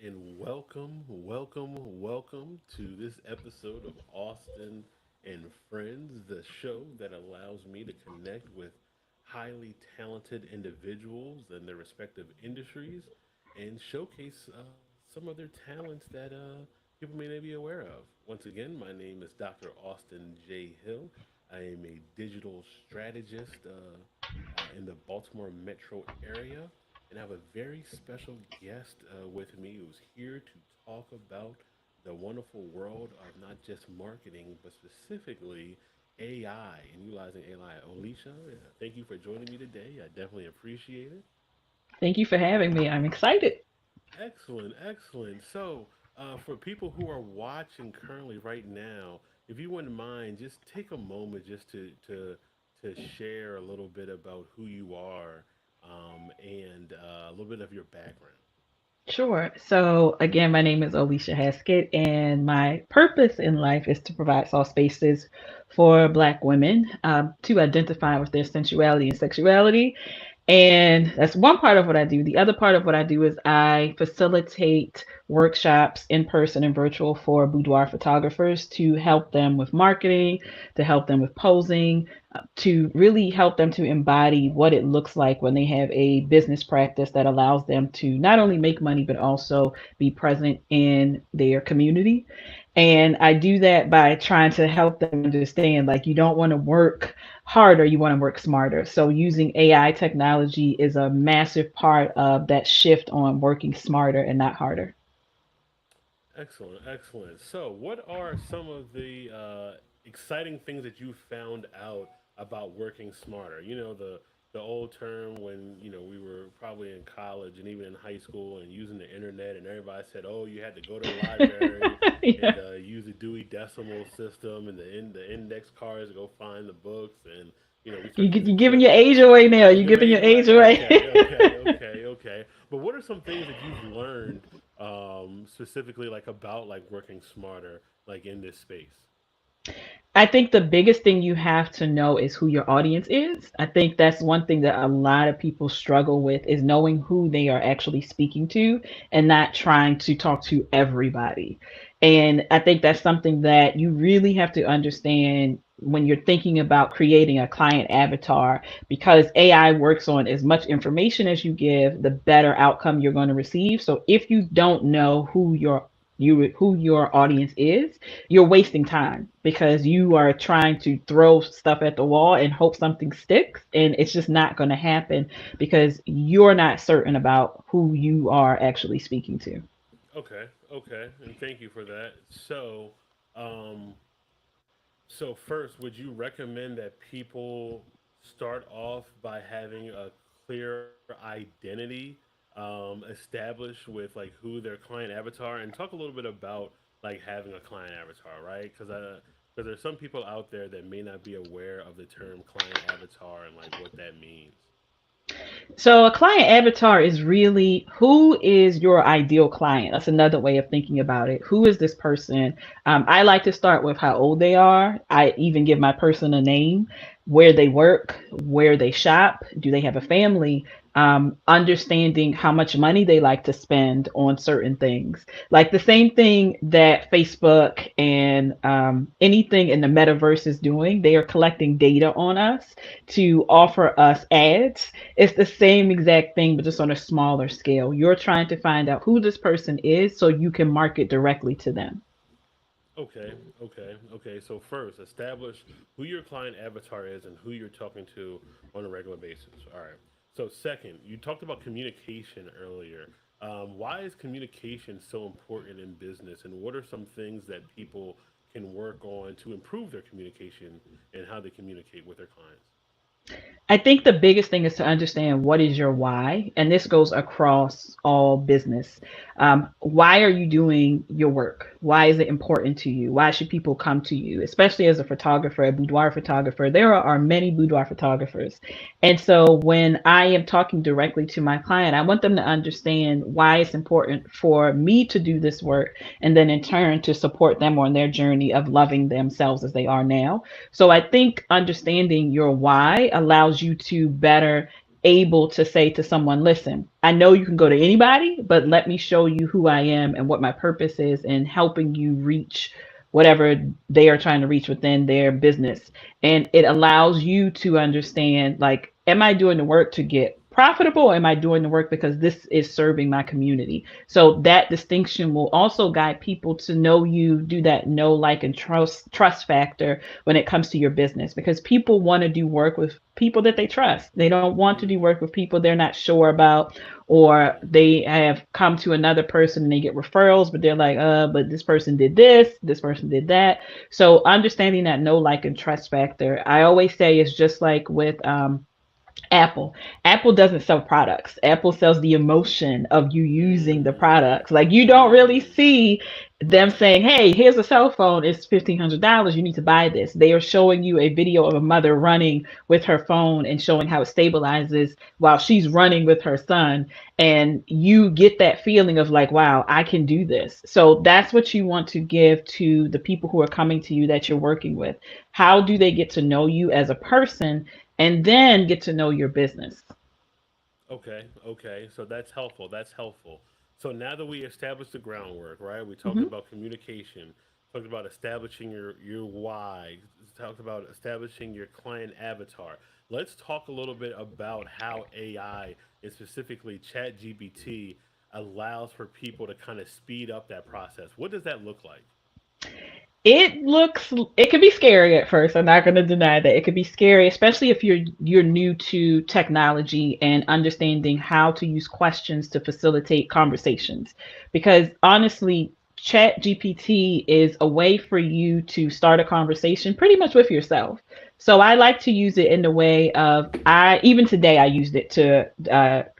and welcome to this episode of Austin and Friends, the show that allows me to connect with highly talented individuals in their respective industries and showcase some of their talents that people may not be aware of. Once again, my name is Dr. Austin J. Hill. I am a digital strategist in the Baltimore metro area, and I have a very special guest with me who's here to talk about the wonderful world of not just marketing, but specifically AI and utilizing AI. Alicia, thank you for joining me today. I definitely appreciate it. Thank you for having me. I'm excited. Excellent, excellent. So, for people who are watching currently right now, if you wouldn't mind, just take a moment just to share a little bit about who you are and a little bit of your background. Sure. So, again, my name is Alicia Haskett, and my purpose in life is to provide safe spaces for Black women to identify with their sensuality and sexuality. And that's one part of what I do. The other part of what I do is I facilitate workshops in person and virtual for boudoir photographers to help them with marketing, to help them with posing, to really help them to embody what it looks like when they have a business practice that allows them to not only make money, but also be present in their community. And I do that by trying to help them understand like you don't want to work harder, you want to work smarter. So using AI technology is a massive part of that shift on working smarter and not harder. Excellent, excellent. So, what are some of the exciting things that you found out about working smarter? The old term when we were probably in college and even in high school and using the internet, and everybody said, "Oh, you had to go to the library and Yeah. use the Dewey Decimal System and the index cards to go find the books." And we started using You're giving your clip. age away now. I'm You're giving giving age your away. age away. Okay. But what are some things that you've learned specifically, like about like working smarter, like in this space? I think the biggest thing you have to know is who your audience is. I think that's one thing that a lot of people struggle with is knowing who they are actually speaking to and not trying to talk to everybody. And I think that's something that you really have to understand when you're thinking about creating a client avatar because AI works on as much information as you give, the better outcome you're going to receive. So if you don't know who your audience is, you're wasting time because you are trying to throw stuff at the wall and hope something sticks, and it's just not going to happen because you're not certain about who you are actually speaking to. Okay, and thank you for that. Um, so first, would you recommend that people start off by having a clear identity established with like who their client avatar, and talk a little bit about like having a client avatar, right? Because there's some people out there that may not be aware of the term client avatar and like what that means. So a client avatar is really who is your ideal client. That's another way of thinking about it. Who is this person? I like to start with how old they are. I even give my person a name, where they work, where they shop, do they have a family, understanding how much money they like to spend on certain things. Like the same thing that Facebook and anything in the metaverse is doing, they are collecting data on us to offer us ads. It's the same exact thing, but just on a smaller scale. You're trying to find out who this person is so you can market directly to them. Okay. So first, establish who your client avatar is and who you're talking to on a regular basis. All right. So second, you talked about communication earlier. Why is communication so important in business, and what are some things that people can work on to improve their communication and how they communicate with their clients? I think the biggest thing is to understand what is your why, and this goes across all business. Why are you doing your work? Why is it important to you? Why should people come to you? Especially as a photographer, a boudoir photographer, there are many boudoir photographers. And so when I am talking directly to my client, I want them to understand why it's important for me to do this work, and then in turn to support them on their journey of loving themselves as they are now. So I think understanding your why allows you to better able to say to someone, listen, I know you can go to anybody, but let me show you who I am and what my purpose is in helping you reach whatever they are trying to reach within their business. And it allows you to understand, like, am I doing the work to get profitable? Or am I doing the work because this is serving my community? So that distinction will also guide people to know you, do that know, like, and trust factor when it comes to your business, because people want to do work with people that they trust. They don't want to do Mm-hmm. work with people they're not sure about, or Right. they have come to another person and they get referrals, but they're like, but this person did this person did that. So understanding that know, like, and trust factor, I always say, is just like with Apple. Apple doesn't sell products. Apple sells the emotion of you using the Mm-hmm. products. Like, you don't really Mm. see them Right. saying, "Hey, here's a cell phone. It's $1,500. You need to buy this." They are showing you a video of a mother running with her phone and showing how it stabilizes while she's running with her son, and you get that feeling of like, "Wow, I can do this." So that's what you want to give to the people who are coming to you that you're working with. How do they get to know you as a person and then get to know your business? Okay, okay. So that's helpful. That's helpful. So now that we established the groundwork, right? We talked Mhm. about communication, talked about establishing your why, talked about establishing your client avatar. Let's talk a little bit about how AI and specifically ChatGPT allows for people to kind of speed up that process. What does that look like? It can be scary at first. I'm not going to deny that. It could be scary, especially if you're new to technology and understanding how to use questions to facilitate conversations. Because honestly, Chat GPT is a way for you to start a conversation pretty much with yourself. So I like to use it in the way of, I even today I used it to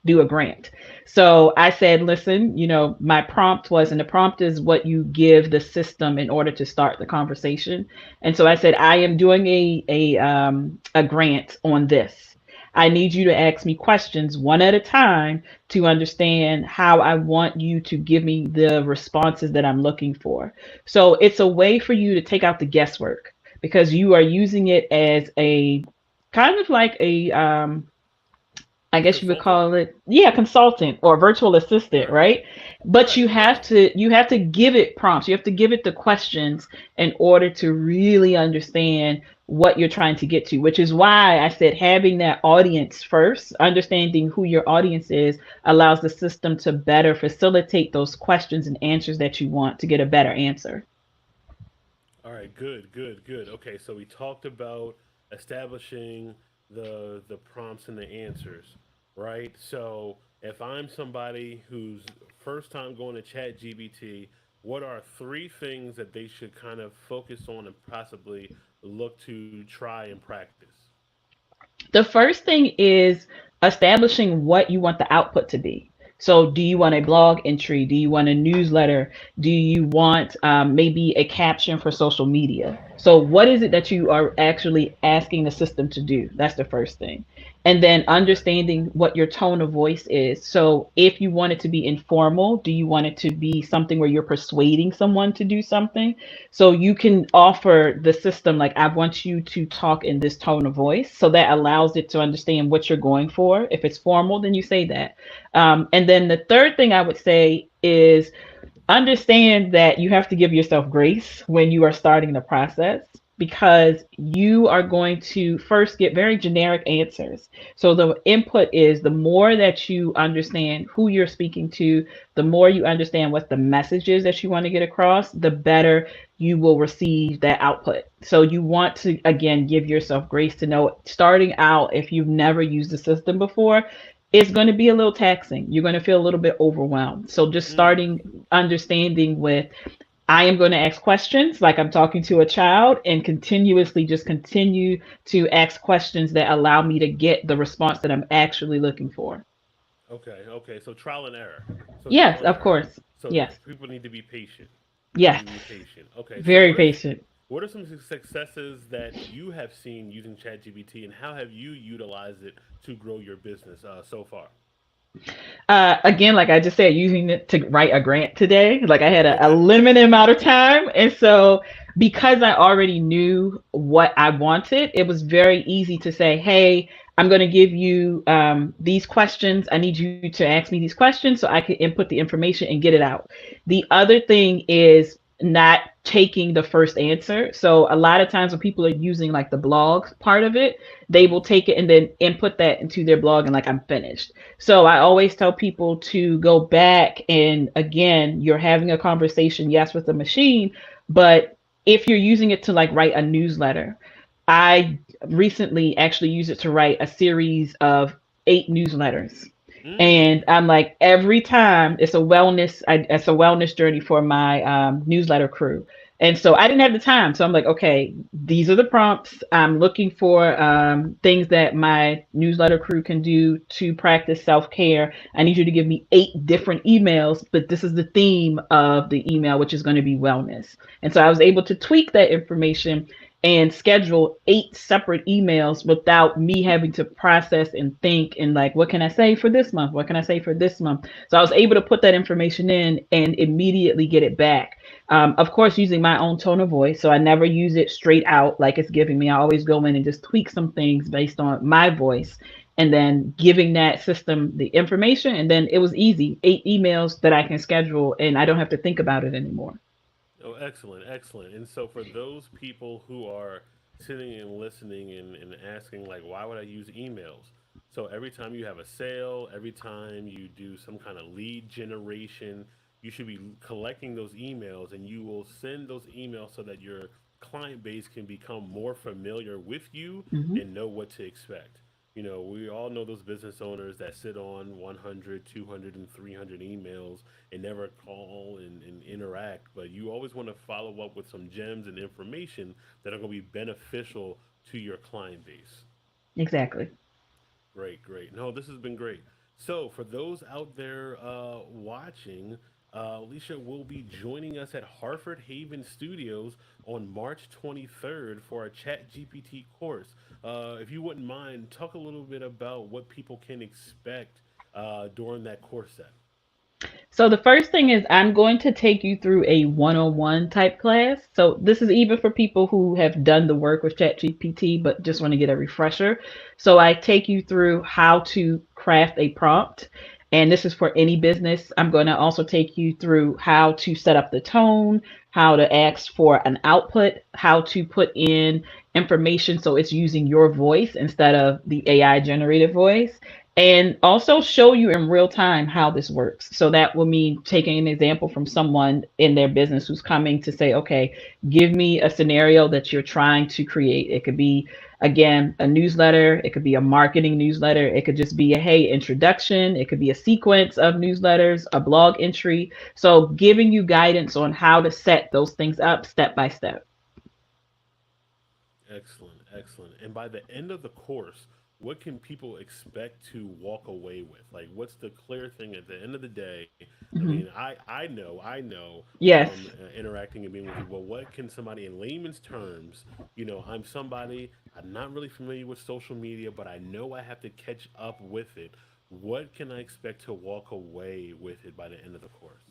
do a grant. So I said, listen, my prompt was, and the prompt is what you give the system in order to start the conversation. And so I said, I am doing a grant on this. I need you to ask me questions one at a time to understand how I want you to give me the responses that I'm looking for. So it's a way for you to take out the guesswork because you are using it as a kind of like a I A guess you would consultant? call it, yeah, consultant or virtual assistant, Right. right? But Right, right. you have to give it prompts. You have to give it the questions in order to really understand what you're trying to get to, which is why I said having that audience first, understanding who your audience is, allows the system to better facilitate those questions and answers that you want to get a better answer. All right, good, good, good. Okay, so we talked about establishing the prompts and the answers, right? So if I'm somebody who's first time going to Chat GBT, what are three things that they should kind of focus on and possibly look to try and practice? The first thing is establishing what you want the output to be. So, do you want a blog entry? Do you want a newsletter? Do you want maybe a caption for social media? So, what is it that you are actually asking the system to do? That's the first thing. And then Okay. understanding what your tone of voice is. So, if you want it to be informal, do you want it to be something where you're persuading someone to do something? So you can offer the system, like, I want you to talk in this tone of voice. So that allows it to understand what you're going for. If it's formal, then you say that. And then the third thing I would say is understand that you have to give yourself grace when you are starting the process, because you are going to first get very generic answers. So the input is, the more that you understand who you're speaking to, the more you understand what the message is that you want to get across, the better you will receive that output. So you want to, again, give yourself grace to know, starting out, if you've never used the system before, it's going to be a little taxing. You're going to feel a little bit overwhelmed. So just Mm. starting understanding with, I am going to ask questions like I'm talking to a child, and continuously just continue to ask questions that allow me to get the response that I'm actually looking for. Okay, okay. So trial and error. So Yes, trial and of error. course. So Yes. people need to be patient. People need Yes. to be patient. Okay, so Very patient. what are some successes that you have seen using ChatGPT, and how have you utilized it to grow your business so far? Again, like I just said, using it to write a grant today, like I had a Okay. limited amount of time. And so, because I already knew what I wanted, it was very easy to say, hey, I'm going to give you these questions. I need you to ask me these questions so I can input the information and get it out. The other thing is not taking the first answer. So a lot of times when people are using like the blog part of it, they Mm-hmm. will take it and then input that into their blog and like I'm finished. So I always tell people to go back and again, you're having a conversation, yes, with the machine, but if you're using it to like write a newsletter, I recently actually used it to write a series of 8 newsletters. Mm. And I'm like, every time it's a wellness journey for my newsletter crew. And so I didn't have the time. So I'm like, okay, these are the prompts. I'm looking for things that my newsletter crew can do to practice self care. I need you to give me 8 different emails, but this is the theme of the email, which is going to be wellness. And so I was able to tweak that information and schedule 8 separate emails without me having to process and think and like, what can I say for this month? What can I say for this month? So I was able to put that information in and immediately get it back. Of course, using my own tone of voice. So I never use it straight out like it's giving me. I always go in and just tweak some things based on my voice and then giving that system the information. And then it was easy 8 emails that I can schedule and I don't have to think about it anymore. Oh, excellent, excellent. And so for those people who are sitting and listening and asking, like, why would I use emails? So every time you have a sale, every time you do some kind of lead generation, you should be collecting those emails and you will send those emails so that your client base can become more familiar with you Hmm. and know what to expect. You know, we all know those business owners that sit on 100, 200, and 300 emails and never call and interact. But you always want to follow up with some gems and information that are going to be beneficial to your client base. Exactly. Great, great. No, this has been great. So, for those out there watching, Alicia will be joining us at Harford Haven Studios on March 23rd for a Chat GPT course. If you wouldn't mind, talk a little bit about what people can expect during that course set. So the first thing is I'm going to take you through a one-on-one type class. So this is even for people who have done the work with ChatGPT but just want to get a refresher. So I take you through how to craft a prompt. And this is for any business. I'm going to also take you through how to set up the tone, how to ask for an output, how to put in information so it's using your voice instead of the AI generated voice, and also show you in real time how this works. So that will mean taking an example from someone in their business who's coming to say, okay, give me a scenario that you're trying to create. It could be, again, a newsletter, it could be a marketing newsletter, it could just be a hey introduction, it could be a sequence of newsletters, a blog entry. So giving you guidance on how to set those things up step by step. Excellent, excellent. And by the end of the course, what can people expect to walk away with? Like, what's the clear thing at the end of the day? I mean, Hmm. I know Yes. from interacting and being with you. But what can somebody in layman's terms? You know, I'm somebody. I'm not really familiar with social media, but I know I have to catch up with it. What can I expect to walk away with it by the end of the course?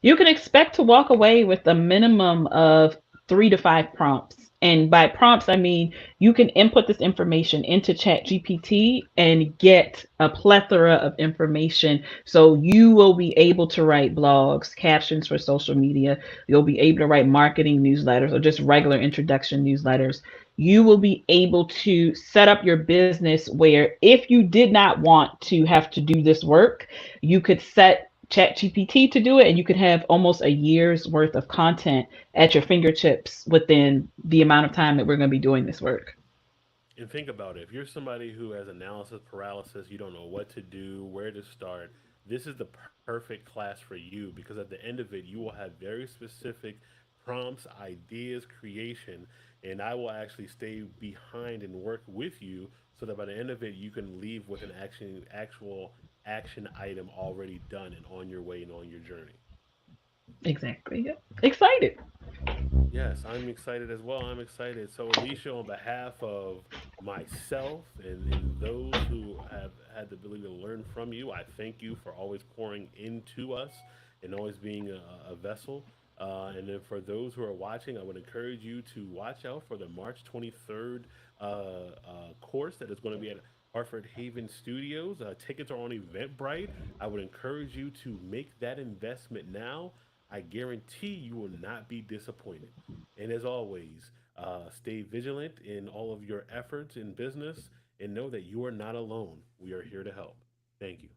You can expect to walk away with a minimum of 3 to 5 prompts. And by prompts, I mean you can input this information into ChatGPT and get a plethora of information. So you will be able to write blogs, captions for social media. You'll be able to write marketing newsletters or just regular introduction newsletters. You will be able to set up your business where if you did not want to have to do this work, you could set ChatGPT to do it, and you could have almost a year's worth of content at your fingertips within the amount of time that we're going to be doing this work. And think about it. If you're somebody who has analysis paralysis, you don't know what to do, where to start, this is the perfect class for you because at the end of it, you will have very specific prompts, ideas, creation, and I will actually stay behind and work with you so that by the end of it, you can leave with an actual action item already done and on your way and on your journey. Exactly. Yep. Excited. Yes, I'm excited as well. I'm excited. So, Alicia, on behalf of myself and those who have had the ability to learn from you, I thank you for always pouring into us and always being a vessel. And then for those who are watching, I would encourage you to watch out for the March 23rd course that is going to be at Hartford Haven Studios. Tickets are on Eventbrite. I would encourage you to make that investment now. I guarantee you will not be disappointed. And as always, stay vigilant in all of your efforts in business and know that you are not alone. We are here to help. Thank you.